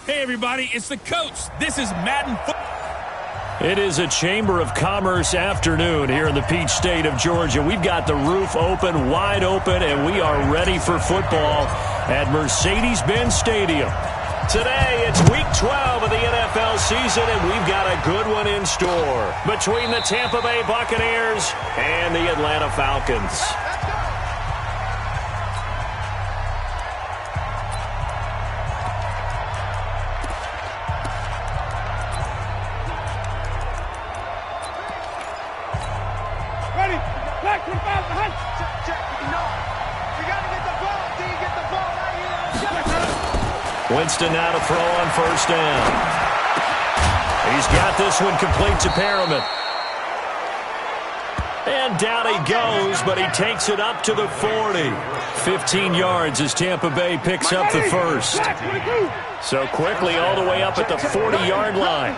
Hey, everybody, it's the coach. This is Madden Football. It is a Chamber of Commerce afternoon here in the Peach State of Georgia. We've got the roof open, wide open, and we are ready for football at Mercedes-Benz Stadium. Today, it's Week 12 of the NFL season, and we've got a good one in store between the Tampa Bay Buccaneers and the Atlanta Falcons. Winston now to throw on first down. He's got this one complete to Perriman. And down he goes, but he takes it up to the 40. 15 yards as Tampa Bay picks up the first. So quickly all the way up at the 40-yard line.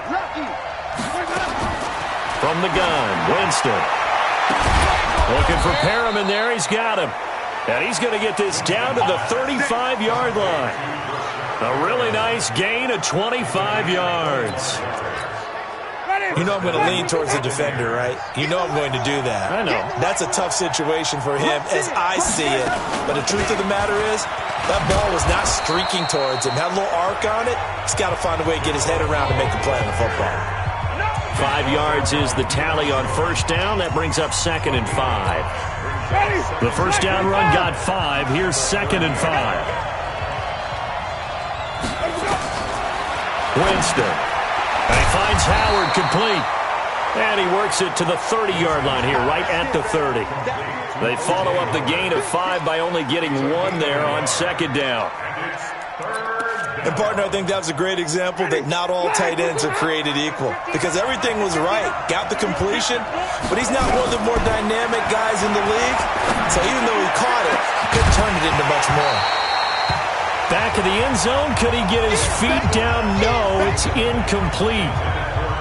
From the gun, Winston. Looking for Perriman there. He's got him. And he's going to get this down to the 35-yard line. A really nice gain of 25 yards. You know I'm going to lean towards the defender, right? You know I'm going to do that. I know. That's a tough situation for him as I see it. But the truth of the matter is, that ball was not streaking towards him. Had a little arc on it. He's got to find a way to get his head around and make a play on the football. 5 yards is the tally on first down. That brings up 2nd and 5. The first down run got 5. Here's 2nd and 5. Winston. And he finds Howard complete. And he works it to the 30-yard line here, right at the 30. They follow up the gain of 5 by only getting 1 there on 2nd down. And, partner, I think that was a great example that not all tight ends are created equal. Because everything was right. Got the completion, but he's not one of the more dynamic guys in the league. So even though he caught it, he couldn't turn it into much more. Back of the end zone. Could he get his feet down? No, it's incomplete.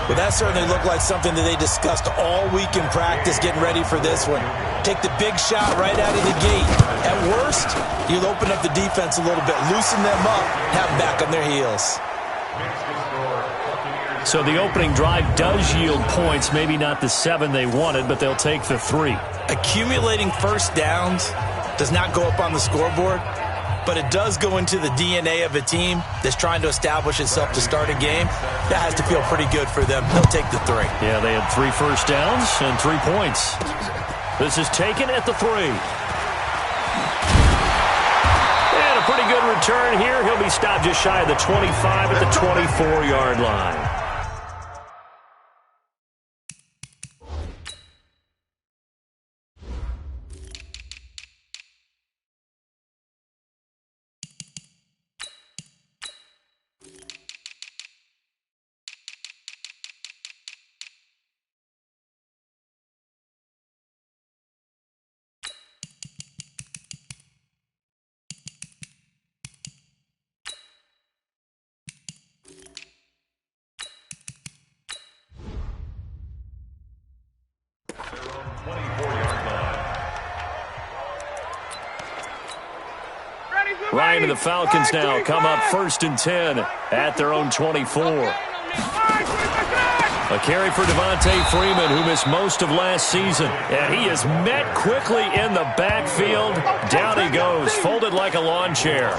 But that certainly looked like something that they discussed all week in practice getting ready for this one. Take the big shot right out of the gate. At worst, you'll open up the defense a little bit, loosen them up, have them back on their heels. So the opening drive does yield points, maybe not the 7 they wanted, but they'll take the 3. Accumulating first downs does not go up on the scoreboard, but it does go into the DNA of a team that's trying to establish itself to start a game. That has to feel pretty good for them. They'll take the 3. Yeah, they had 3 first downs and 3 points. This is taken at the 3. And a pretty good return here. He'll be stopped just shy of the 25 at the 24-yard line. Ryan and the Falcons now come up 1st and 10 at their own 24. A carry for Devontae Freeman, who missed most of last season. And he is met quickly in the backfield. Down he goes, folded like a lawn chair.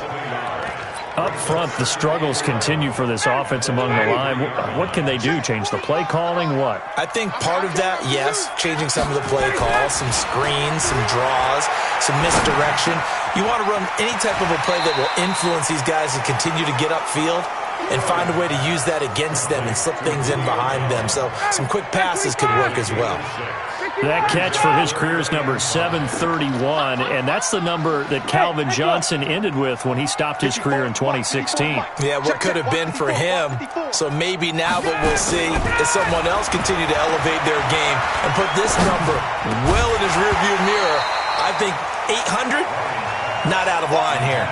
Up front, the struggles continue for this offense among the line. What can they do? Change the play calling? What? I think part of that, yes, changing some of the play calls, some screens, some draws, some misdirection. You want to run any type of a play that will influence these guys and continue to get upfield and find a way to use that against them and slip things in behind them. So some quick passes could work as well. That catch for his career is number 731, and that's the number that Calvin Johnson ended with when he stopped his career in 2016. Yeah, what could have been for him. So maybe now what we'll see is someone else continue to elevate their game and put this number well in his rearview mirror. I think 800, not out of line here.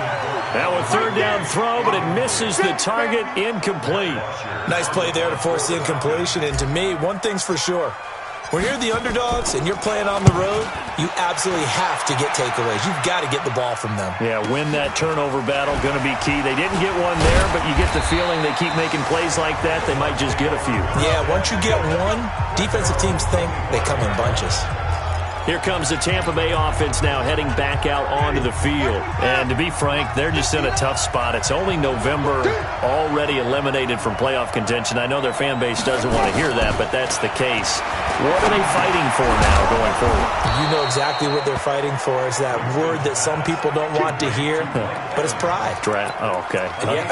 Now a 3rd down throw, but it misses the target, incomplete. Nice play there to force the incompletion, and to me, one thing's for sure. When you're the underdogs and you're playing on the road, you absolutely have to get takeaways. You've got to get the ball from them. Yeah, win that turnover battle, going to be key. They didn't get one there, but you get the feeling they keep making plays like that, they might just get a few. Yeah, once you get one, defensive teams think they come in bunches. Here comes the Tampa Bay offense now heading back out onto the field. And to be frank, they're just in a tough spot. It's only November, already eliminated from playoff contention. I know their fan base doesn't want to hear that, but that's the case. What are they fighting for now going forward? You know exactly what they're fighting for. Is that word that some people don't want to hear, but it's pride. Draft. Oh, okay. Yeah.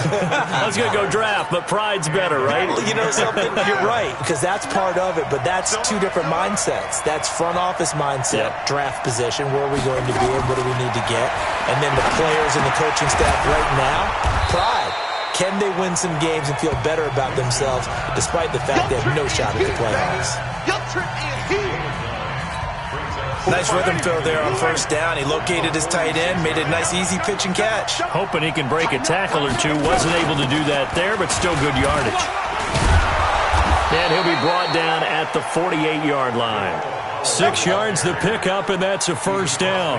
I was going to go draft, but pride's better, right? You know something? You're right, because that's part of it, but that's two different mindsets. That's front office mindset, draft position, where are we going to be and what do we need to get? And then the players and the coaching staff right now, pride. Can they win some games and feel better about themselves despite the fact they have no shot at the playoffs? Nice rhythm throw there on first down. He located his tight end, made a nice easy pitch and catch. Hoping he can break a tackle or two. Wasn't able to do that there, but still good yardage. And he'll be brought down at the 48-yard line. 6 yards the pickup, and that's a first down.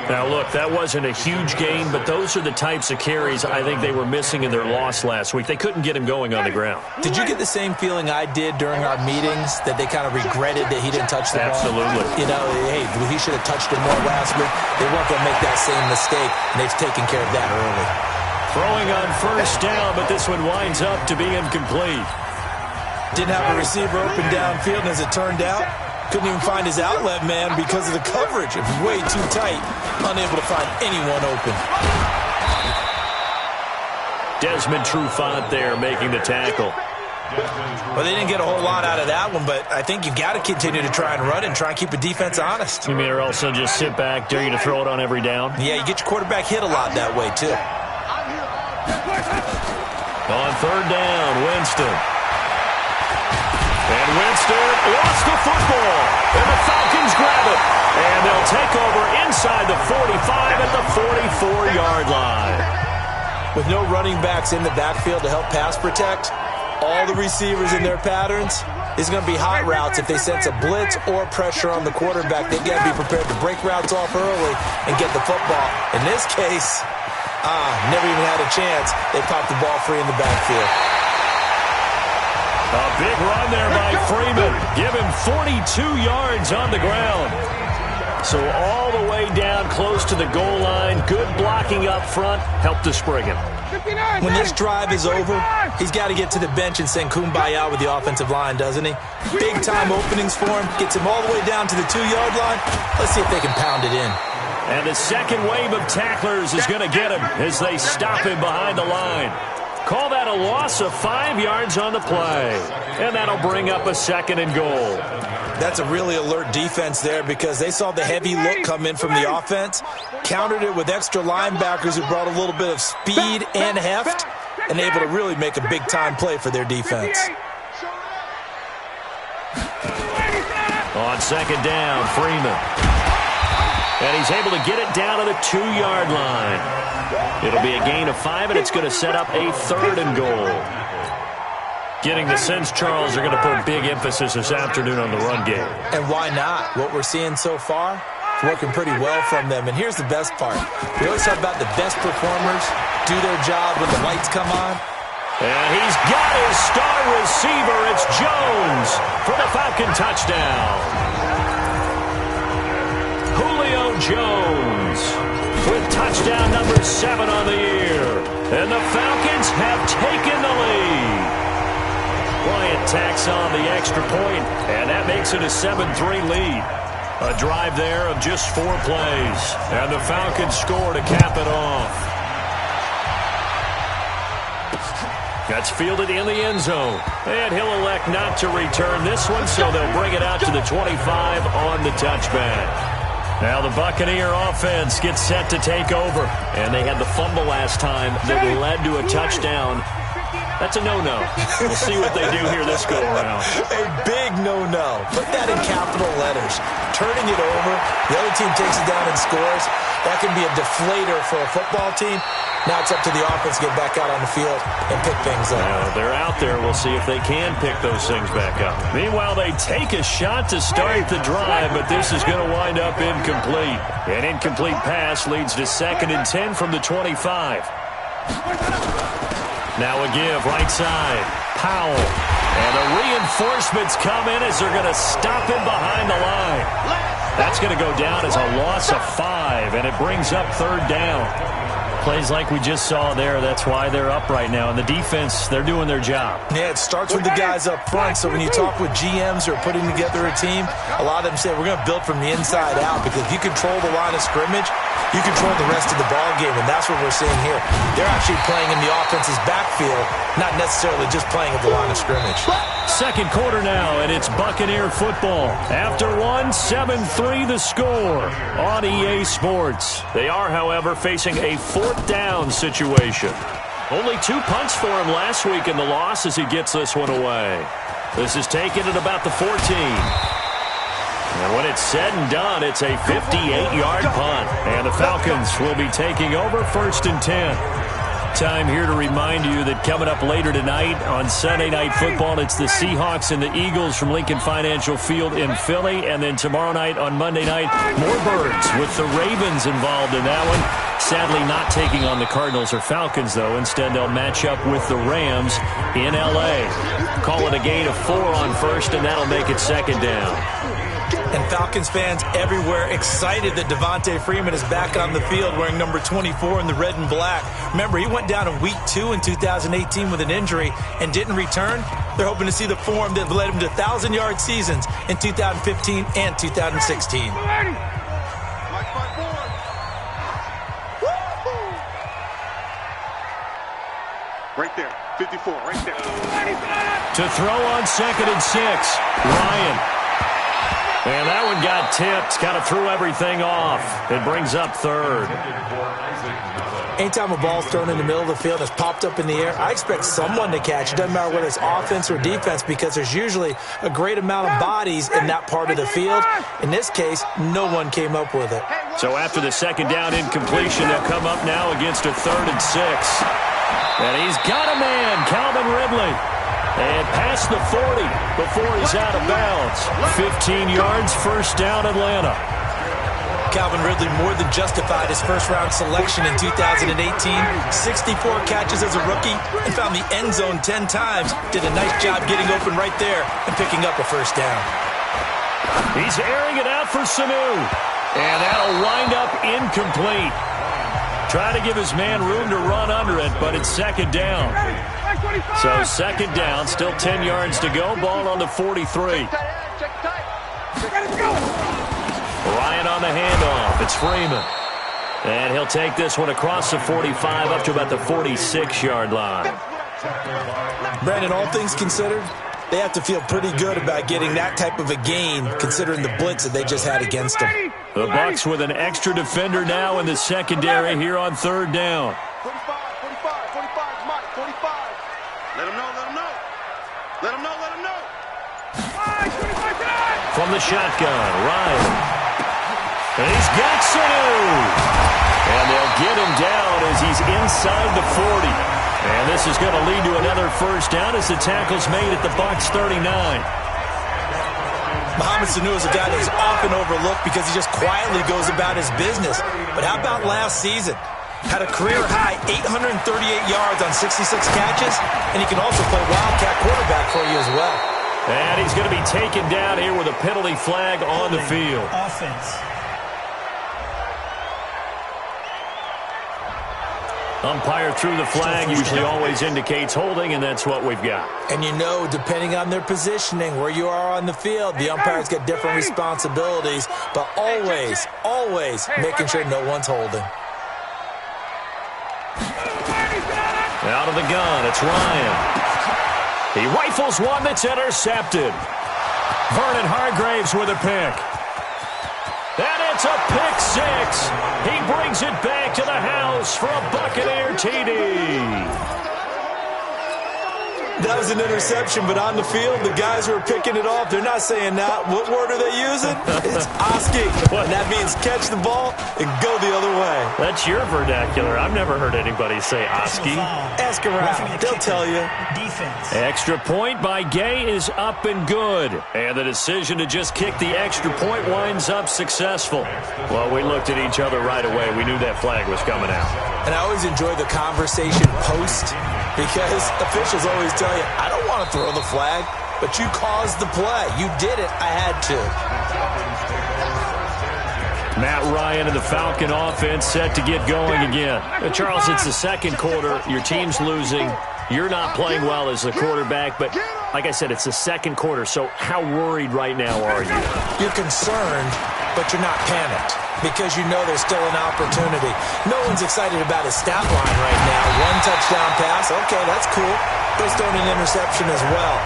Now, look, that wasn't a huge gain, but those are the types of carries I think they were missing in their loss last week. They couldn't get him going on the ground. Did you get the same feeling I did during our meetings, that they kind of regretted that he didn't touch the ball? Absolutely. You know, hey, he should have touched it more last week. They weren't going to make that same mistake, and they've taken care of that early. Throwing on first down, but this one winds up to be incomplete. Didn't have a receiver open downfield, and as it turned out, couldn't even find his outlet man because of the coverage. It was way too tight. Unable to find anyone open. Desmond Trufant there making the tackle. Well, they didn't get a whole lot out of that one, but I think you've got to continue to try and run and try and keep the defense honest. You mean or also just sit back, dare you to throw it on every down? Yeah, you get your quarterback hit a lot that way, too. On third down, Winston. And Winston lost the football. And the Falcons grab it. And they'll take over inside the 45 at the 44-yard line. With no running backs in the backfield to help pass protect, all the receivers in their patterns, it's going to be hot routes. If they sense a blitz or pressure on the quarterback, they've got to be prepared to break routes off early and get the football. In this case, never even had a chance. They popped the ball free in the backfield. A big run there by Freeman. Give him 42 yards on the ground. So all the way down close to the goal line. Good blocking up front. Helped to spring him. When this drive is over, he's got to get to the bench and send Kumbaya with the offensive line, doesn't he? Big-time openings for him. Gets him all the way down to the 2-yard line. Let's see if they can pound it in. And the second wave of tacklers is going to get him as they stop him behind the line. Call that a loss of 5 yards on the play. And that'll bring up a second and goal. That's a really alert defense there because they saw the heavy look come in from the offense, countered it with extra linebackers who brought a little bit of speed and heft, and able to really make a big-time play for their defense. On second down, Freeman. And he's able to get it down to the 2-yard line. It'll be a gain of 5, and it's going to set up a third and goal. Getting the sense Charles are going to put big emphasis this afternoon on the run game. And why not? What we're seeing so far is working pretty well from them. And here's the best part. We always talk about the best performers do their job when the lights come on. And he's got his star receiver. It's Jones for the Falcon touchdown. Julio Jones with touchdown number 7 on the year. And the Falcons have taken the lead. Bryant tacks on the extra point, and that makes it a 7-3 lead. A drive there of just 4 plays. And the Falcons score to cap it off. That's fielded in the end zone. And he'll elect not to return this one, so they'll bring it out to the 25 on the touchback. Now the Buccaneer offense gets set to take over. And they had the fumble last time that led to a touchdown. That's a no-no. We'll see what they do here this go-around. A big no-no. Put that in capital letters. Turning it over, the other team takes it down and scores. That can be a deflator for a football team. Now it's up to the offense to get back out on the field and pick things up. They're out there. We'll see if they can pick those things back up. Meanwhile, they take a shot to start the drive, but this is going to wind up incomplete. An incomplete pass leads to 2nd and 10 from the 25. Now a give, right side. Powell. And the reinforcements come in as they're going to stop him behind the line. That's going to go down as a loss of 5, and it brings up 3rd down. Plays like we just saw there, that's why they're up right now. And the defense, they're doing their job. Yeah, it starts with the guys up front. So when you talk with GMs who are putting together a team, a lot of them say, we're going to build from the inside out, because if you control the line of scrimmage, you control the rest of the ball game, and that's what we're seeing here. They're actually playing in the offense's backfield, not necessarily just playing at the line of scrimmage. 2nd quarter now, and it's Buccaneer football. After 1, 7-3 the score on EA Sports. They are, however, facing a 4th down situation. Only 2 punts for him last week in the loss as he gets this one away. This is taken at about the 14. And when it's said and done, it's a 58-yard punt. And the Falcons will be taking over 1st and 10. Time here to remind you that coming up later tonight on Sunday Night Football, it's the Seahawks and the Eagles from Lincoln Financial Field in Philly. And then tomorrow night on Monday night, more Birds with the Ravens involved in that one. Sadly not taking on the Cardinals or Falcons, though. Instead, they'll match up with the Rams in L.A. Call it a gain of 4 on 1st, and that'll make it 2nd down. And Falcons fans everywhere excited that Devontae Freeman is back on the field wearing number 24 in the red and black. Remember, he went down in week 2 in 2018 with an injury and didn't return. They're hoping to see the form that led him to 1,000-yard seasons in 2015 and 2016. Right there, 54, right there. To throw on 2nd and 6, Ryan. And that one got tipped, kind of threw everything off. It brings up 3rd. Anytime a ball's thrown in the middle of the field and it's popped up in the air, I expect someone to catch. It doesn't matter whether it's offense or defense, because there's usually a great amount of bodies in that part of the field. In this case, no one came up with it. So after the 2nd down incompletion, they'll come up now against a 3rd and 6. And he's got a man, Calvin Ridley. And past the 40 before he's out of bounds. 15 yards, 1st down, Atlanta. Calvin Ridley more than justified his first-round selection in 2018. 64 catches as a rookie and found the end zone 10 times. Did a nice job getting open right there and picking up a 1st down. He's airing it out for Sanu. And that'll wind up incomplete. Try to give his man room to run under it, but it's 2nd down. So 2nd down, still 10 yards to go. Ball on the 43. Ryan on the handoff. It's Freeman. And he'll take this one across the 45 up to about the 46-yard line. Brandon, all things considered, they have to feel pretty good about getting that type of a gain, considering the blitz that they just had against them. The Bucs with an extra defender now in the secondary here on 3rd down. 45, 45. Let him know. From the shotgun, Ryan. And he's got Sanu. And they'll get him down as he's inside the 40. And this is going to lead to another 1st down as the tackle's made at the Bucs 39. Mohamed Sanu is a guy that's often overlooked because he just quietly goes about his business. But how about last season? Had a career-high 838 yards on 66 catches, and he can also play Wildcat quarterback for you as well. And he's going to be taken down here with a penalty flag on the field. Offense. Umpire threw the flag, usually always indicates holding, and that's what we've got. And you know, depending on their positioning, where you are on the field, the umpires get different responsibilities, but always making sure no one's holding. Out of the gun, it's Ryan. He rifles one that's intercepted. Vernon Hargraves with a pick. And it's a pick 6. He brings it back to the house for a Buccaneer TD. That was an interception, but on the field, the guys who are picking it off, they're not saying that. What word are they using? It's Oski. And that means catch the ball and go the other way. That's your vernacular. I've never heard anybody say Oski. Ask around. They'll tell you. Defense. Extra point by Gay is up and good. And the decision to just kick the extra point winds up successful. Well, we looked at each other right away. We knew that flag was coming out. And I always enjoy the conversation post because officials always tell you, I don't want to throw the flag, but you caused the play. You did it. I had to. Matt Ryan and the Falcon offense set to get going again. Charles, it's the second quarter. Your team's losing. You're not playing well as the quarterback, but like I said, it's the second quarter, so how worried right now are you? You're concerned, but you're not panicked because you know there's still an opportunity. No one's excited about his stat line right now. One touchdown pass, okay, that's cool. But he's throwing an interception as well.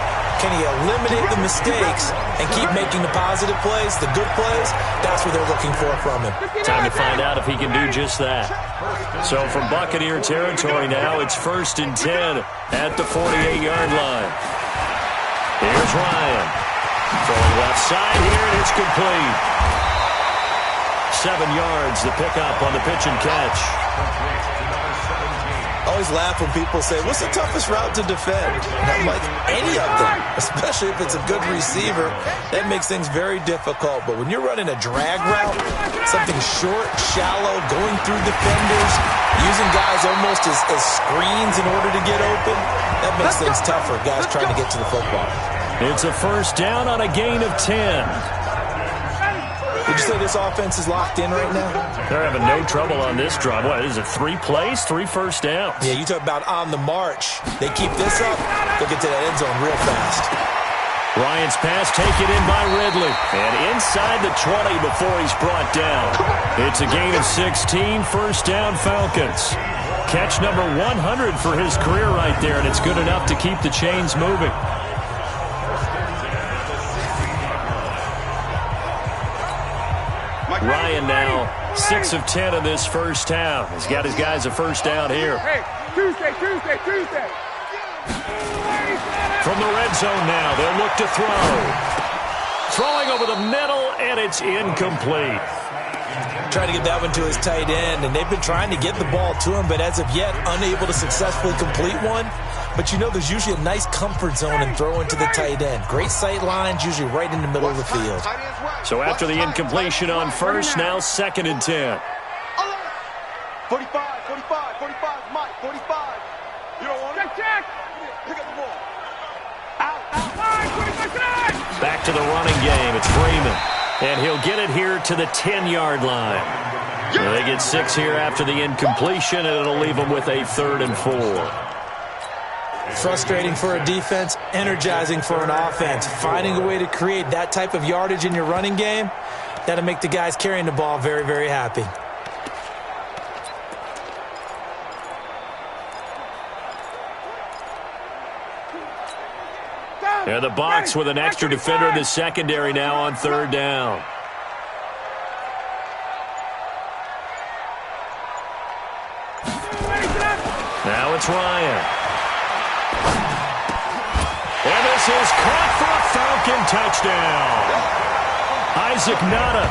Can he eliminate the mistakes and keep making the positive plays, the good plays? That's what they're looking for from him. Time to find out if he can do just that. So from Buccaneer territory now, it's 1st and 10 at the 48-yard line. Here's Ryan. Throwing left side here, and it's complete. 7 yards, the pickup on the pitch and catch. I always laugh when people say, what's the toughest route to defend? And I'm like, any of them, especially if it's a good receiver. That makes things very difficult. But when you're running a drag route, something short, shallow, going through defenders, using guys almost as screens in order to get open, that makes things tougher, guys trying to get to the football. It's a first down on a gain of 10. Did you say this offense is locked in right now? They're having no trouble on this drive. What is it, 3 plays, 3 first downs? Yeah, you talk about on the march. They keep this up, they'll get to that end zone real fast. Ryan's pass taken in by Ridley. And inside the 20 before he's brought down. It's a gain of 16, first down Falcons. Catch number 100 for his career right there, and it's good enough to keep the chains moving. Ryan now 6 of 10 in this first half. He's got his guys a first down here. Hey, Tuesday. From the red zone now, they'll look to throw. Throwing over the middle, and it's incomplete. Trying to get that one to his tight end, and they've been trying to get the ball to him, but as of yet, unable to successfully complete one. But you know there's usually a nice comfort zone in throwing to the tight end. Great sight lines, usually right in the middle of the field. So after the incompletion on first, now 2nd and 10. 45, Mike, 45. You don't want it? Check. Pick up the ball. Out. Back to the running game. It's Freeman. And he'll get it here to the 10-yard line. Well, they get 6 here after the incompletion, and it'll leave them with a 3rd and 4. Frustrating for a defense, energizing for an offense. Finding a way to create that type of yardage in your running game, that'll make the guys carrying the ball very, very happy. And the box with an extra defender in the secondary now on 3rd down. Now it's Ryan. And this is caught for a Falcon touchdown. Isaac Nutta,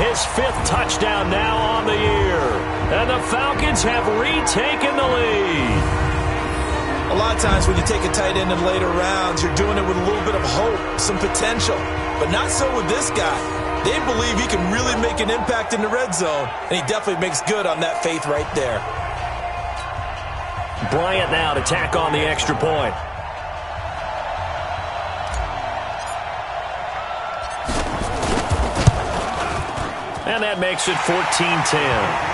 his 5th touchdown now on the year. And the Falcons have retaken the lead. A lot of times when you take a tight end in later rounds, you're doing it with a little bit of hope, some potential. But not so with this guy. They believe he can really make an impact in the red zone, and he definitely makes good on that faith right there. Bryant now to tack on the extra point. And that makes it 14-10.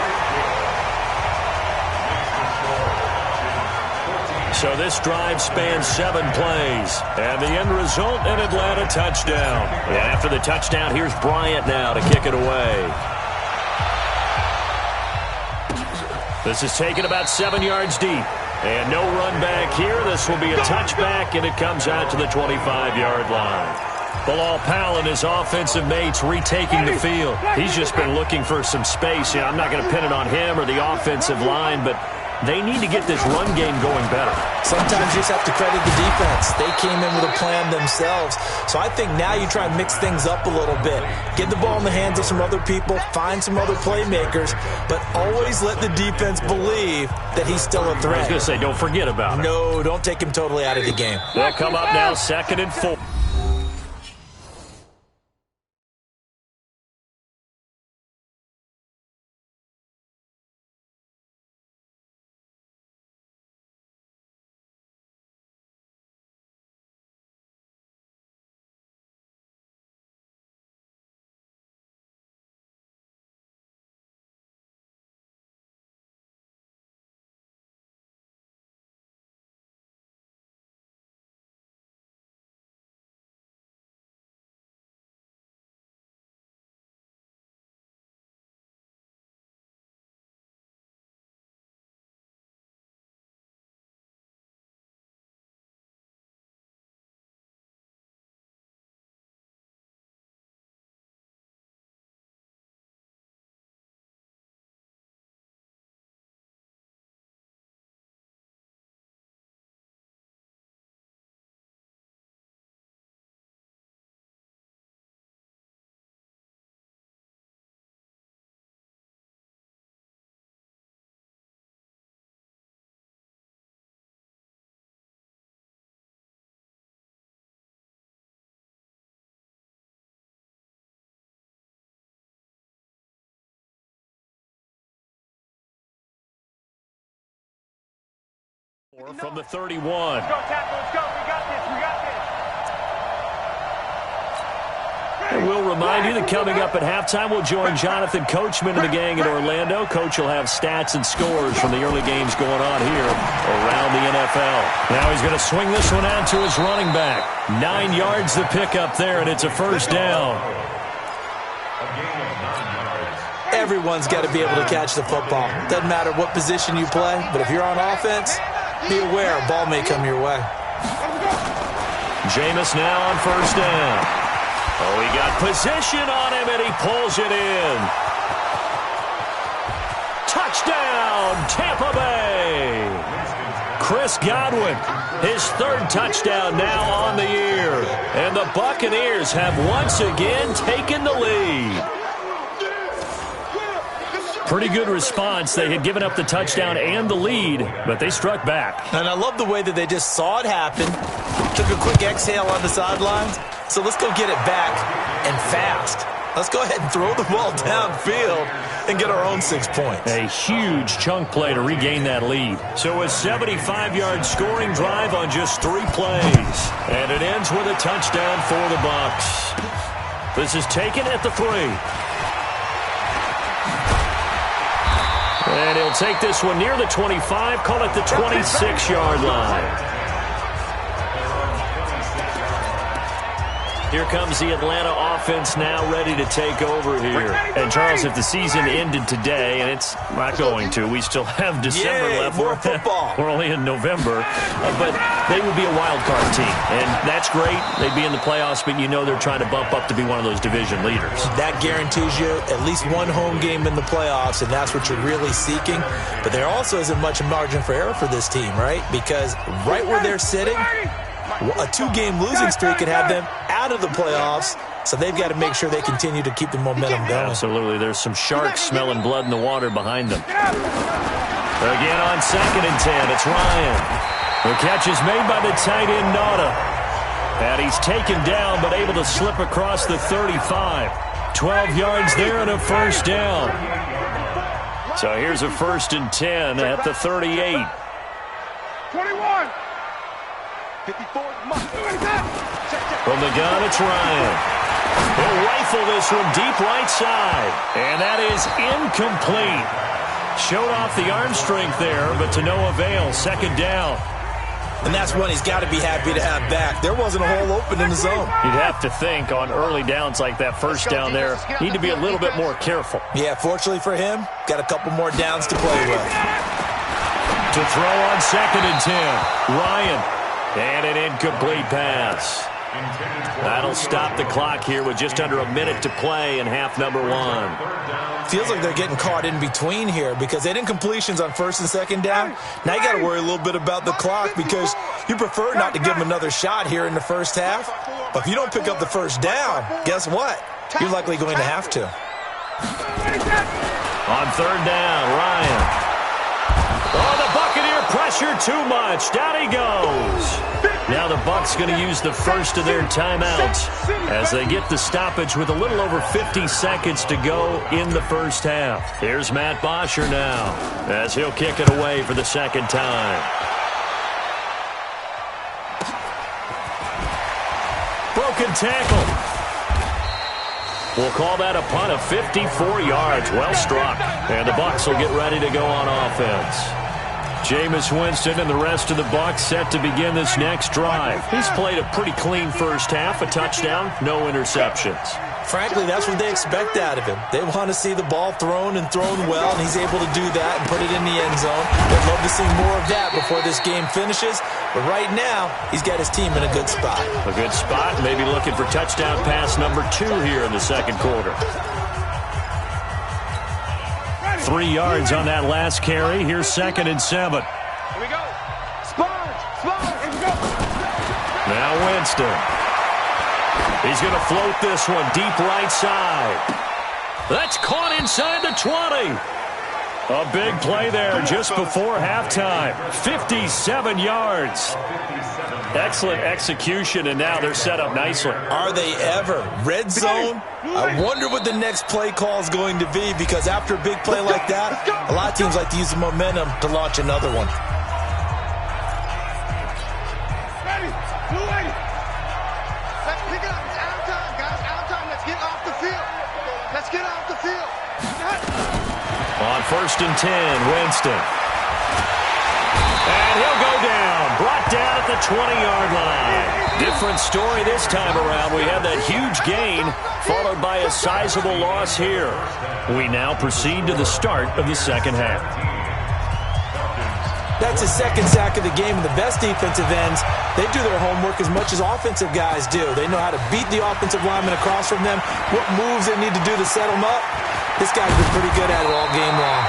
So this drive spans 7 plays. And the end result, an Atlanta touchdown. And after the touchdown, here's Bryant now to kick it away. This is taken about 7 yards deep. And no run back here. This will be a touchback, and it comes out to the 25-yard line. Bilal Powell and his offensive mates retaking the field. He's just been looking for some space. I'm not going to pin it on him or the offensive line, but they need to get this run game going better. Sometimes you just have to credit the defense. They came in with a plan themselves. So I think now you try and mix things up a little bit. Get the ball in the hands of some other people, find some other playmakers, but always let the defense believe that he's still a threat. I was going to say, don't forget about it. No, don't take him totally out of the game. They'll come up now, 2nd and 4. From the 31. Let's go, tackle. Let's go. We got this. We got this. And we'll remind you that coming up at halftime, we'll join Jonathan Coachman and the gang in Orlando. Coach will have stats and scores from the early games going on here around the NFL. Now he's going to swing this one out to his running back. 9 yards to pick up there, and it's a first down. Everyone's got to be able to catch the football. Doesn't matter what position you play, but if you're on offense, be aware a ball may come your way. Jameis now on first down. Oh, he got position on him, and he pulls it in. Touchdown, Tampa Bay. Chris Godwin, his 3rd touchdown now on the year. And the Buccaneers have once again taken the lead. Pretty good response. They had given up the touchdown and the lead, but they struck back. And I love the way that they just saw it happen, took a quick exhale on the sidelines. So let's go get it back and fast. Let's go ahead and throw the ball downfield and get our own 6 points. A huge chunk play to regain that lead. So a 75-yard scoring drive on just 3 plays. And it ends with a touchdown for the Bucs. This is taken at the 3. And he'll take this one near the 25, call it the 26-yard line. Here comes the Atlanta offense now ready to take over here. And, Charles, if the season ended today, and it's not going to, we still have December left. More football. We're only in November. But they would be a wild card team. And that's great. They'd be in the playoffs, but you know they're trying to bump up to be one of those division leaders. That guarantees you at least one home game in the playoffs, and that's what you're really seeking. But there also isn't much margin for error for this team, right? Because right where they're sitting, a 2-game losing streak could have them out of the playoffs, so they've got to make sure they continue to keep the momentum going. Absolutely. There's some sharks smelling blood in the water behind them. Again on 2nd and 10, it's Ryan. The catch is made by the tight end, Nauta. And he's taken down, but able to slip across the 35. 12 yards there and a first down. So here's a 1st and 10 at the 38. 21. 54. From the gun, it's Ryan. He'll rifle this from deep right side. And that is incomplete. Showed off the arm strength there, but to no avail. 2nd down. And that's one he's got to be happy to have back. There wasn't a hole open in the zone. You'd have to think on early downs like that first down there, need to be a little bit more careful. Yeah, fortunately for him, got a couple more downs to play with. To throw on 2nd and 10, Ryan. And an incomplete pass. That'll stop the clock here with just under a minute to play in half number 1. Feels like they're getting caught in between here because they didn't completions on first and second down. Now you got to worry a little bit about the clock because you prefer not to give them another shot here in the first half. But if you don't pick up the first down, guess what? You're likely going to have to. On third down, Ryan. Oh, the Buccaneer pressure too much. Down he goes. Now the Bucs going to use the first of their timeouts as they get the stoppage with a little over 50 seconds to go in the first half. Here's Matt Bosher now as he'll kick it away for the second time. Broken tackle. We'll call that a punt of 54 yards. Well struck. And the Bucs will get ready to go on offense. Jameis Winston and the rest of the Bucs set to begin this next drive. He's played a pretty clean first half, a touchdown, no interceptions. Frankly, that's what they expect out of him. They want to see the ball thrown and thrown well, and he's able to do that and put it in the end zone. They'd love to see more of that before this game finishes. But right now, he's got his team in a good spot. A good spot, maybe looking for touchdown pass number 2 here in the second quarter. 3 yards on that last carry. Here's 2nd and 7. Here we go. Sponge. Here we go. Now Winston. He's going to float this one deep right side. That's caught inside the 20. A big play there just before halftime. 57 yards. Excellent execution, and now they're set up nicely. Are they ever? Red zone? I wonder what the next play call is going to be because after a big play like that, a lot of teams like to use the momentum to launch another one. Ready. Let's pick it up. It's out of time, guys. Out of time. Let's get off the field. Let's get off the field. On 1st and 10, Winston. And he'll go down. Brought down at the 20-yard line. Different story this time around. We had that huge gain followed by a sizable loss here. We now proceed to the start of the second half. That's his second sack of the game, and the best defensive ends, they do their homework as much as offensive guys do. They know how to beat the offensive lineman across from them, what moves they need to do to set them up. This guy's been pretty good at it all game long.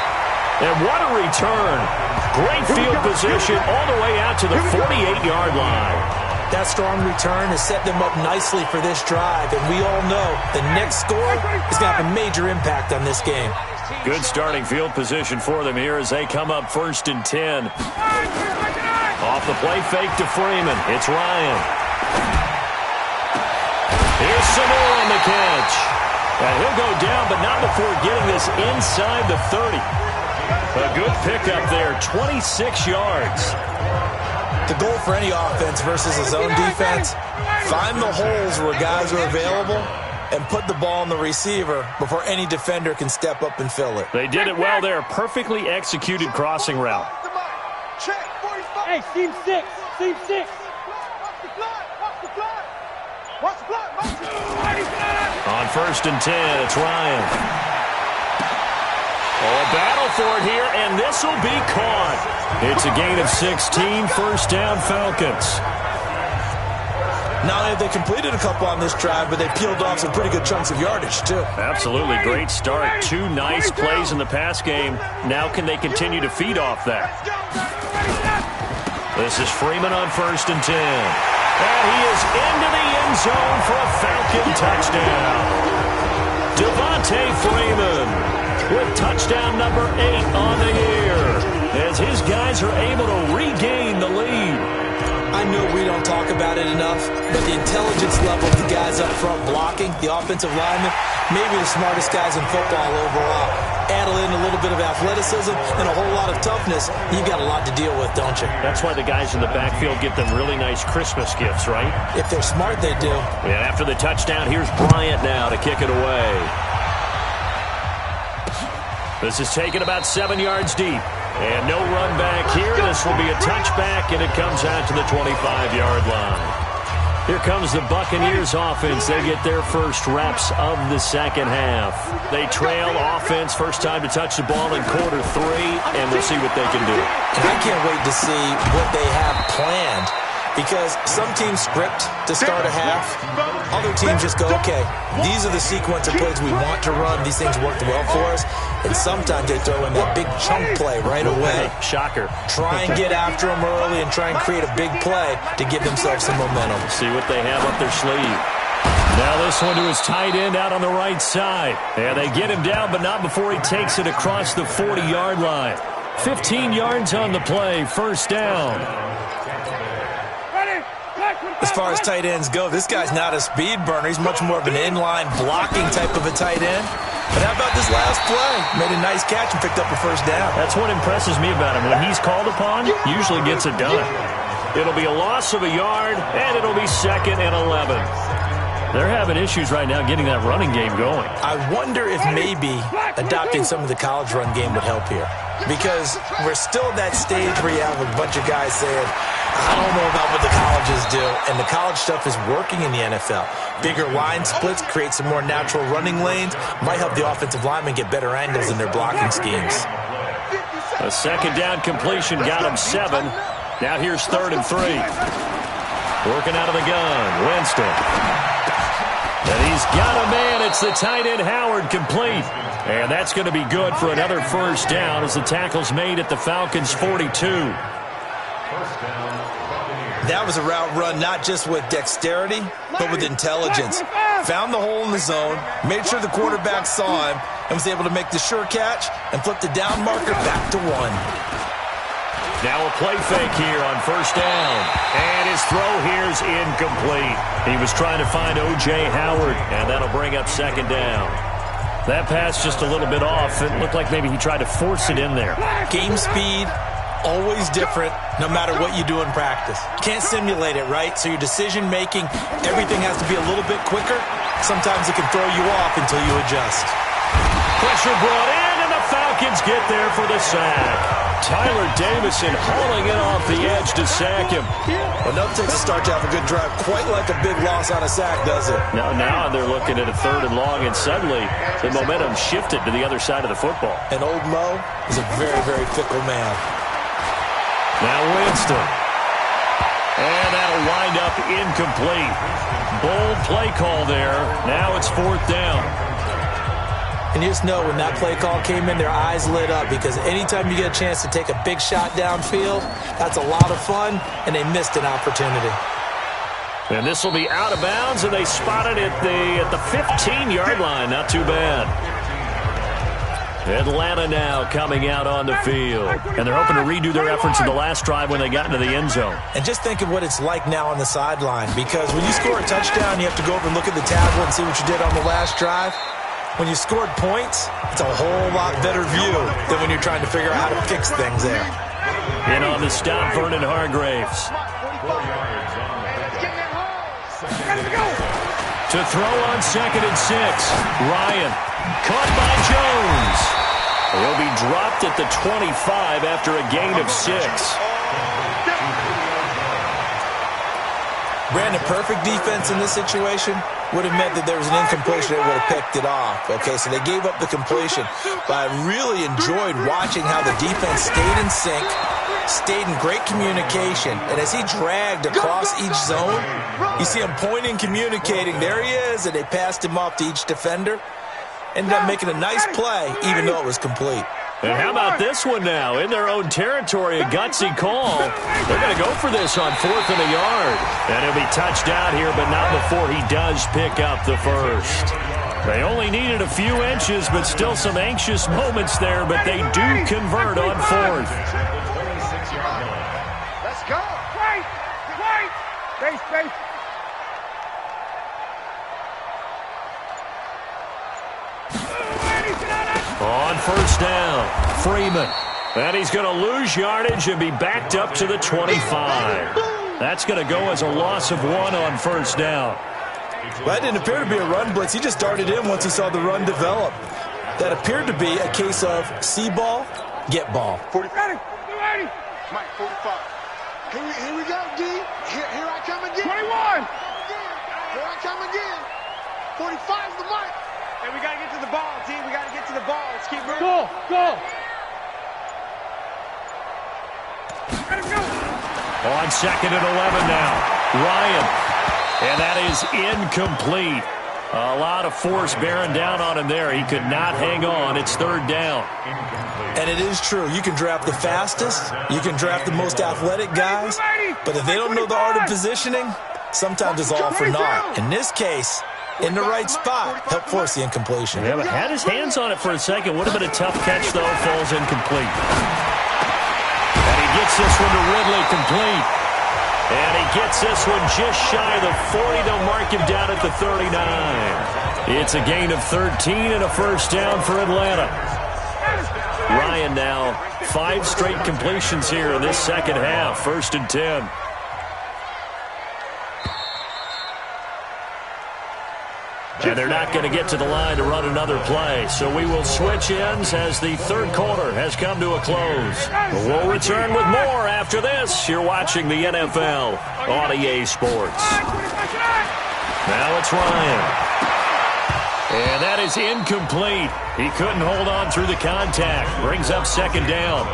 And what a return. Great field position all the way out to the 48-yard line. That strong return has set them up nicely for this drive, and we all know the next score is going to have a major impact on this game. Good starting field position for them here as they come up 1st and 10. Off the play fake to Freeman. It's Ryan. Here's Samore on the catch. And he'll go down, but not before getting this inside the 30. A good pickup there, 26 yards. The goal for any offense versus a zone defense, find the holes where guys are available and put the ball on the receiver before any defender can step up and fill it. They did it well there. Perfectly executed crossing route. Hey, seam 6. Seam 6. On 1st and 10, it's Ryan. Oh, a battle for it here, and this will be caught. It's a gain of 16, first down Falcons. Not only have they completed a couple on this drive, but they peeled off some pretty good chunks of yardage, too. Absolutely. Great start. 2 nice plays in the pass game. Now can they continue to feed off that? This is Freeman on 1st and 10. And he is into the end zone for a Falcon touchdown. Devontae Freeman with touchdown number 8 on the year as his guys are able to regain the lead. I know we don't talk about it enough, but the intelligence level of the guys up front blocking, the offensive linemen, maybe the smartest guys in football overall. Add in a little bit of athleticism and a whole lot of toughness, you've got a lot to deal with, don't you? That's why the guys in the backfield get them really nice Christmas gifts, right? If they're smart, they do. And after the touchdown, here's Bryant now to kick it away. This is taken about 7 yards deep. And no run back here. This will be a touchback, and it comes out to the 25-yard line. Here comes the Buccaneers offense. They get their first reps of the second half. They trail offense, first time to touch the ball in quarter 3, and we'll see what they can do. And I can't wait to see what they have planned because some teams script to start a half. Other teams just go, okay, these are the sequence of plays we want to run. These things worked well for us. And sometimes they throw in that big chunk play right away. Shocker. Try and get after them early and try and create a big play to give themselves some momentum. See what they have up their sleeve. Now this one to his tight end out on the right side. And they get him down, but not before he takes it across the 40-yard line. 15 yards on the play, first down. As far as tight ends go, this guy's not a speed burner. He's much more of an inline blocking type of a tight end. But how about this last play? Made a nice catch and picked up a first down. That's what impresses me about him. When he's called upon, usually gets it done. It'll be a loss of a yard, and it'll be 2nd and 11. They're having issues right now getting that running game going. I wonder if maybe adopting some of the college run game would help here. Because we're still at that stage where you have a bunch of guys saying, I don't know about what the colleges do. And the college stuff is working in the NFL. Bigger line splits, create some more natural running lanes. Might help the offensive linemen get better angles in their blocking schemes. A second down completion got him 7. Now here's 3rd and 3. Working out of the gun, Winston. And he's got a man. It's the tight end, Howard, complete. And that's going to be good for another first down as the tackle's made at the Falcons' 42. That was a route run not just with dexterity, but with intelligence. Found the hole in the zone, made sure the quarterback saw him, and was able to make the sure catch and flip the down marker back to 1. Now a play fake here on first down. And his throw here is incomplete. He was trying to find O.J. Howard, and that'll bring up 2nd down. That pass just a little bit off. It looked like maybe he tried to force it in there. Game speed, always different, no matter what you do in practice. You can't simulate it, right? So your decision-making, everything has to be a little bit quicker. Sometimes it can throw you off until you adjust. Pressure brought in, and the Falcons get there for the sack. Tyler Davison hauling it off the edge to sack him. Well, nothing takes a start to have a good drive, quite like a big loss on a sack, does it? Now they're looking at a 3rd and long, and suddenly the momentum shifted to the other side of the football. And old Mo is a very, very fickle man. Now Winston. And that'll wind up incomplete. Bold play call there. Now it's 4th down. And you just know when that play call came in, their eyes lit up because anytime you get a chance to take a big shot downfield, that's a lot of fun, and they missed an opportunity. And this will be out of bounds, and they spot it at the 15-yard line. Not too bad. Atlanta now coming out on the field. And they're hoping to redo their efforts in the last drive when they got into the end zone. And just think of what it's like now on the sideline, because when you score a touchdown, you have to go over and look at the tablet and see what you did on the last drive. When you scored points, it's a whole lot better view than when you're trying to figure out how to fix things there. In on the stop, Vernon Hargraves. To throw on 2nd and 6. Ryan. Caught by Jones. He'll be dropped at the 25 after a gain of 6. Brandon, perfect defense in this situation would have meant that there was an incompletion that would have picked it off. Okay, so they gave up the completion. But I really enjoyed watching how the defense stayed in sync, stayed in great communication. And as he dragged across each zone, you see him pointing, communicating. There he is, and they passed him off to each defender. Ended up making a nice play, even though it was complete. And how about this one now? In their own territory, a gutsy call. They're going to go for this on 4th and a yard. And he'll be touched out here, but not before he does pick up the first. They only needed a few inches, but still some anxious moments there, but they do convert on 4th. Let's go. Wait. Base. On first down, Freeman. And he's going to lose yardage and be backed up to the 25. That's going to go as a loss of 1 on first down. Well, that didn't appear to be a run blitz. He just darted in once he saw the run develop. That appeared to be a case of see ball, get ball. 40. Mike, 45. Here we go, D. Here I come again. 21. Here I come again. 45's the mark. Hey, we got to get to the ball, team. We got to get to the ball. Let's keep moving. Go. Let him go. On 2nd and 11 now. Ryan. And that is incomplete. A lot of force bearing down on him there. He could not hang on. It's 3rd down. And it is true. You can draft the fastest. You can draft the most athletic guys. But if they don't know the art of positioning, sometimes it's all for naught. In this case, in the right spot, help force the incompletion. Yeah, but had his hands on it for a second. Would have been a tough catch, though. Falls incomplete. And he gets this one to Ridley complete. And he gets this one just shy of the 40. They'll mark him down at the 39. It's a gain of 13 and a first down for Atlanta. Ryan now 5 straight completions here in this second half. 1st and 10. And they're not going to get to the line to run another play. So we will switch ends as the 3rd quarter has come to a close. We'll return with more after this. You're watching the NFL on EA Sports. Now it's Ryan. And that is incomplete. He couldn't hold on through the contact. Brings up 2nd down.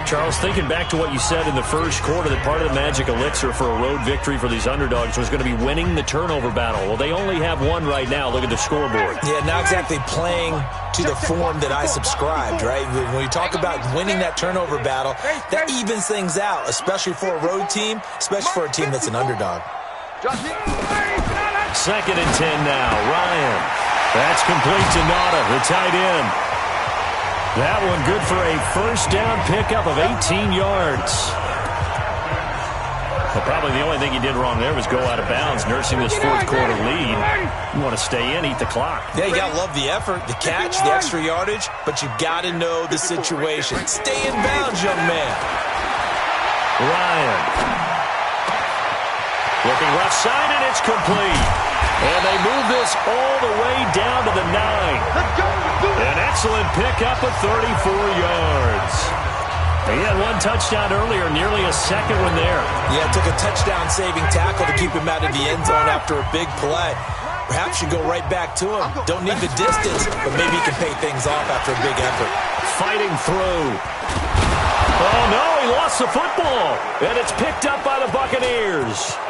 Charles, thinking back to what you said in the first quarter, that part of the magic elixir for a road victory for these underdogs was going to be winning the turnover battle. Well, they only have one right now. Look at the scoreboard. Yeah, not exactly playing to the form that I subscribed, right? When you talk about winning that turnover battle, that evens things out, especially for a road team, especially for a team that's an underdog. 2nd and 10 now. Ryan. That's complete to Nauta, the tight end. That one good for a first down pickup of 18 yards. Well, probably the only thing he did wrong there was go out of bounds, nursing this 4th quarter lead. You want to stay in, eat the clock. Yeah, you got to love the effort, the catch, the extra yardage, but you got to know the situation. Stay in bounds, young man. Ryan. Looking left side, and it's complete. And they move this all the way down to the 9. An excellent pickup of 34 yards. He had one touchdown earlier, nearly a second one there. Yeah, it took a touchdown-saving tackle to keep him out of the end zone after a big play. Perhaps you go right back to him. Don't need the distance, but maybe he can pay things off after a big effort. Fighting through. Oh, no, he lost the football. And it's picked up by the Buccaneers.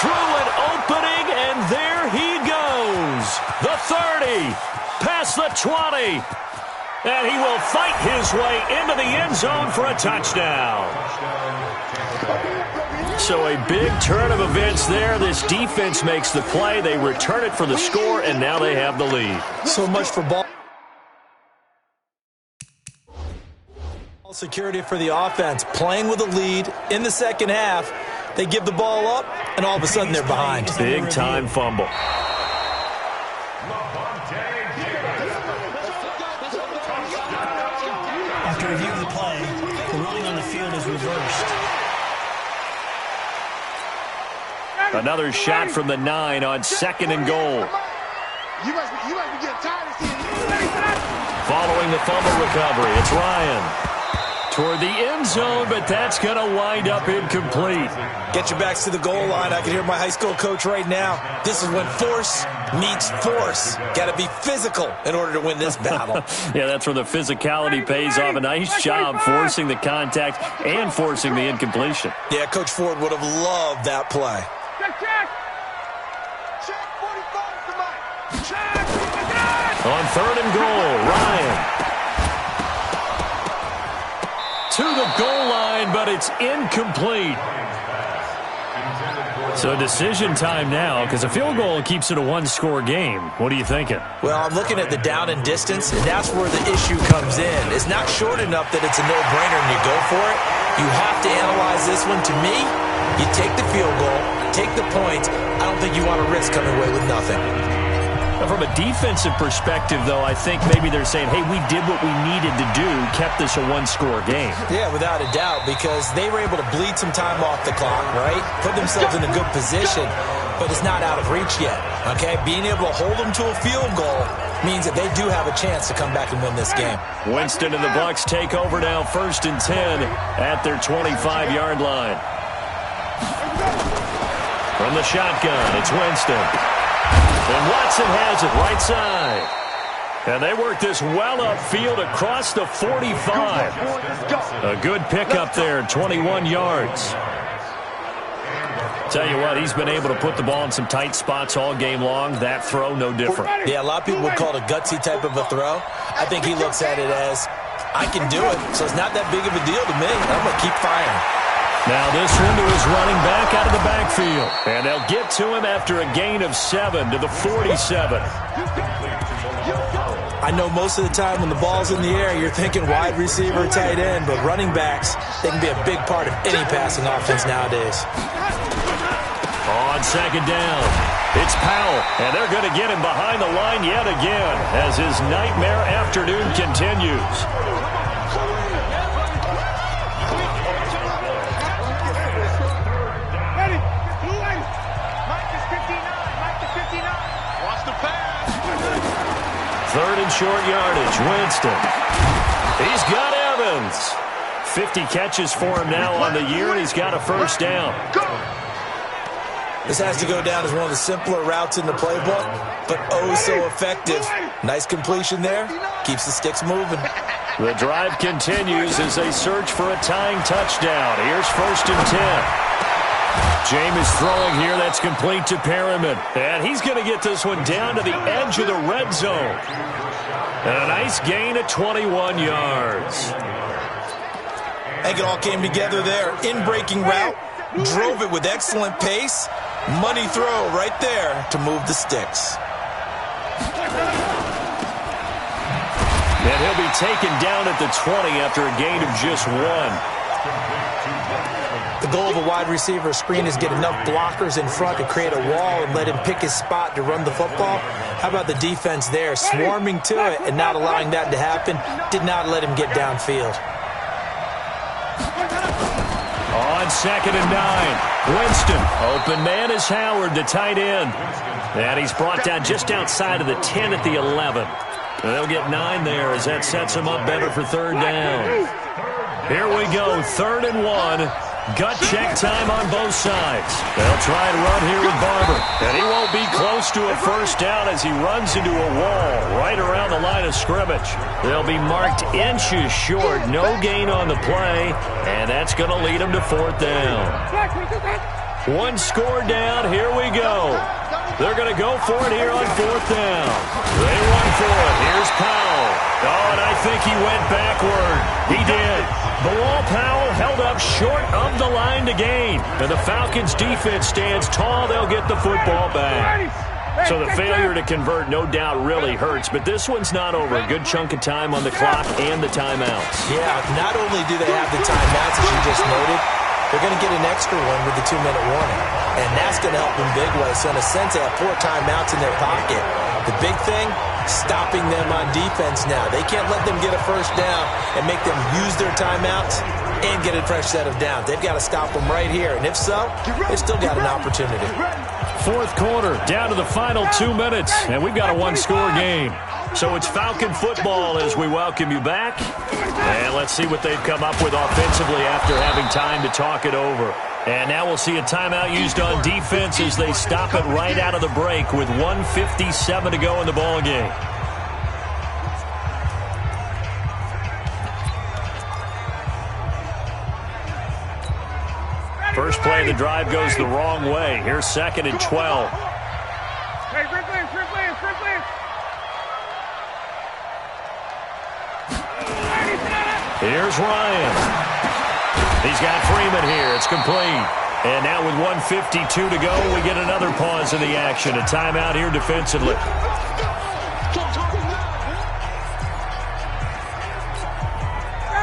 Through an opening, and there he goes. The 30, past the 20. And he will fight his way into the end zone for a touchdown. So a big turn of events there. This defense makes the play. They return it for the score, and now they have the lead. So much for ball security for the offense. Playing with a lead in the second half. They give the ball up, and all of a sudden they're behind. Big-time fumble. After review of the play, the ruling on the field is reversed. Another shot from the 9 on 2nd and goal. You must be getting tired of seeing it. Following the fumble recovery, it's Ryan. Toward the end zone, but that's going to wind up incomplete. Get your backs to the goal line. I can hear my high school coach right now. This is when force meets force. Got to be physical in order to win this battle. Yeah, that's where the physicality pays off. A nice job forcing the contact and forcing the incompletion. Yeah, Coach Ford would have loved that play. Check. Check 45 tonight. Check. On 3rd and goal, Ryan. To the goal line, but it's incomplete. So decision time now, because a field goal keeps it a one-score game. What are you thinking? Well, I'm looking at the down and distance, and that's where the issue comes in. It's not short enough that it's a no-brainer and you go for it. You have to analyze this one. To me, you take the field goal, take the points. I don't think you want to risk coming away with nothing. From a defensive perspective, though, I think maybe they're saying, hey, we did what we needed to do, kept this a one-score game. Yeah, without a doubt, because they were able to bleed some time off the clock, right? Put themselves in a good position, but it's not out of reach yet, okay? Being able to hold them to a field goal means that they do have a chance to come back and win this game. Winston and the Bucs take over now, 1st and 10 at their 25-yard line. From the shotgun, it's Winston. And Watson has it right side. And they work this well upfield across the 45. A good pickup there, 21 yards. Tell you what, he's been able to put the ball in some tight spots all game long. That throw, no different. Yeah, a lot of people would call it a gutsy type of a throw. I think he looks at it as, I can do it, so it's not that big of a deal to me. I'm going to keep firing. Now this one to his running back out of the backfield. And they'll get to him after a gain of 7 to the 47. I know most of the time when the ball's in the air, you're thinking wide receiver, tight end, but running backs, they can be a big part of any passing offense nowadays. On second down, it's Powell, and they're going to get him behind the line yet again as his nightmare afternoon continues. Ready. Mike is 59. Watch the pass. Third and short yardage, Winston. He's got Evans. 50 catches for him now on the year, and he's got a first down. This has to go down as one of the simpler routes in the playbook, but oh so effective. Nice completion there. Keeps the sticks moving. The drive continues as they search for a tying touchdown. Here's first and 10. Jameis throwing here. That's complete to Perriman. And he's going to get this one down to the edge of the red zone. And a nice gain of 21 yards. I think it all came together there. In-breaking route. Drove it with excellent pace. Money throw right there to move the sticks. And he'll be taken down at the 20 after a gain of just 1. The goal of a wide receiver screen is get enough blockers in front to create a wall and let him pick his spot to run the football. How about the defense there, swarming to it and not allowing that to happen? Did not let him get downfield. On second and 9, Winston. Open man is Howard, the tight end. And he's brought down just outside of the 10 at the 11. They'll get 9 there as that sets him up better for third down. Here we go, 3rd and 1. Gut check time on both sides. They'll try and run here with Barber. And he won't be close to a first down as he runs into a wall right around the line of scrimmage. They'll be marked inches short. No gain on the play. And that's going to lead them to 4th down. 1 score down. Here we go. They're going to go for it here on 4th down. They run for it. Here's Powell. Oh, and I think he went backward. He did. Bilal Powell held up short of the line to gain. And the Falcons' defense stands tall. They'll get the football back. So the failure to convert no doubt really hurts, but this one's not over. A good chunk of time on the clock and the timeouts. Yeah, not only do they have the timeouts, as you just noted, they're going to get an extra one with the 2-minute warning. And that's going to help them big way. So in a sense, they have 4 timeouts in their pocket. The big thing, stopping them on defense now. They can't let them get a first down and make them use their timeouts and get a fresh set of downs. They've got to stop them right here. And if so, they've still got an opportunity. 4th quarter, down to the final 2 minutes, and we've got a 1-score game. So it's Falcon football as we welcome you back. And let's see what they've come up with offensively after having time to talk it over. And now we'll see a timeout used on defense as they stop it right out of the break with 1:57 to go in the ball game. First play of the drive goes the wrong way. Here's 2nd and 12. Hey, sprint please. Here's Ryan. He's got Freeman here. It's complete. And now with 1:52 to go, we get another pause in the action. A timeout here defensively.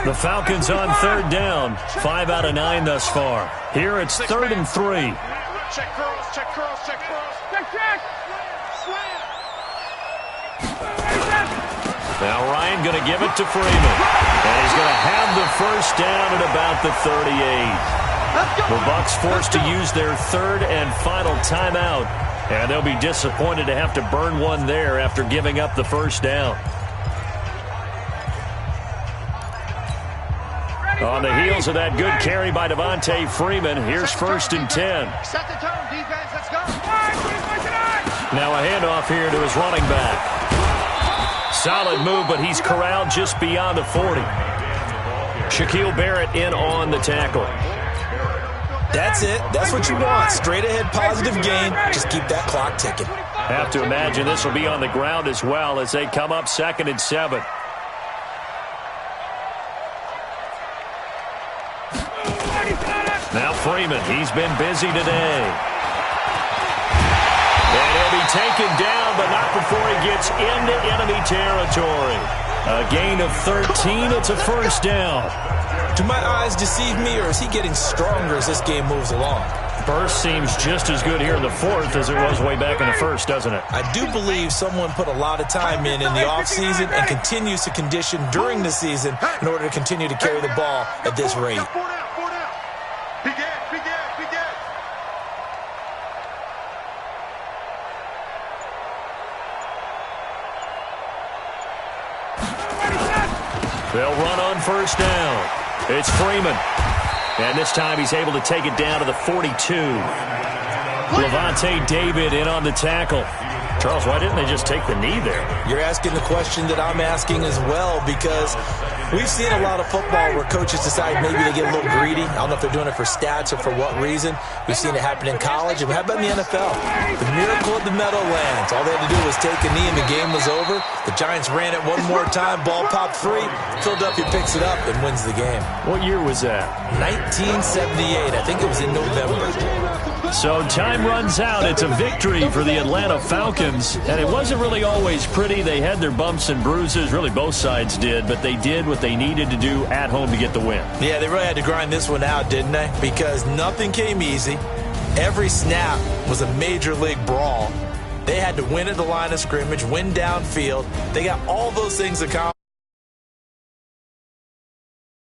The Falcons on 3rd down. 5 out of 9 thus far. Here it's 3rd and 3. Check cross. Check. Now Ryan going to give it to Freeman. And he's going to have the first down at about the 38. The Bucs forced to use their 3rd and final timeout. And they'll be disappointed to have to burn one there after giving up the first down. On the heels of that good carry by Devontae Freeman, here's 1st and 10. Set the tone, defense. Let's go. Now a handoff here to his running back. Solid move, but he's corralled just beyond the 40. Shaquille Barrett in on the tackle. That's it. That's what you want. Straight ahead positive gain. Just keep that clock ticking. Have to imagine this will be on the ground as well as they come up 2nd and 7. Now Freeman, he's been busy today. And he'll be taken down, but not before he gets into enemy territory. A gain of 13, it's a first down. Do my eyes deceive me, or is he getting stronger as this game moves along? Burst seems just as good here in the 4th as it was way back in the 1st, doesn't it? I do believe someone put a lot of time in the offseason and continues to condition during the season in order to continue to carry the ball at this rate. They'll run on first down. It's Freeman. And this time he's able to take it down to the 42. Levante David in on the tackle. Charles, why didn't they just take the knee there? You're asking the question that I'm asking as well, because we've seen a lot of football where coaches decide maybe they get a little greedy. I don't know if they're doing it for stats or for what reason. We've seen it happen in college. And how about in the NFL? The miracle of the Meadowlands. All they had to do was take a knee and the game was over. The Giants ran it one more time. Ball popped free. Philadelphia picks it up and wins the game. What year was that? 1978. I think it was in November. So time runs out. It's a victory for the Atlanta Falcons. And it wasn't really always pretty. They had their bumps and bruises. Really, both sides did. But they did what they needed to do at home to get the win. Yeah, they really had to grind this one out, didn't they? Because nothing came easy. Every snap was a major league brawl. They had to win at the line of scrimmage, win downfield. They got all those things accomplished.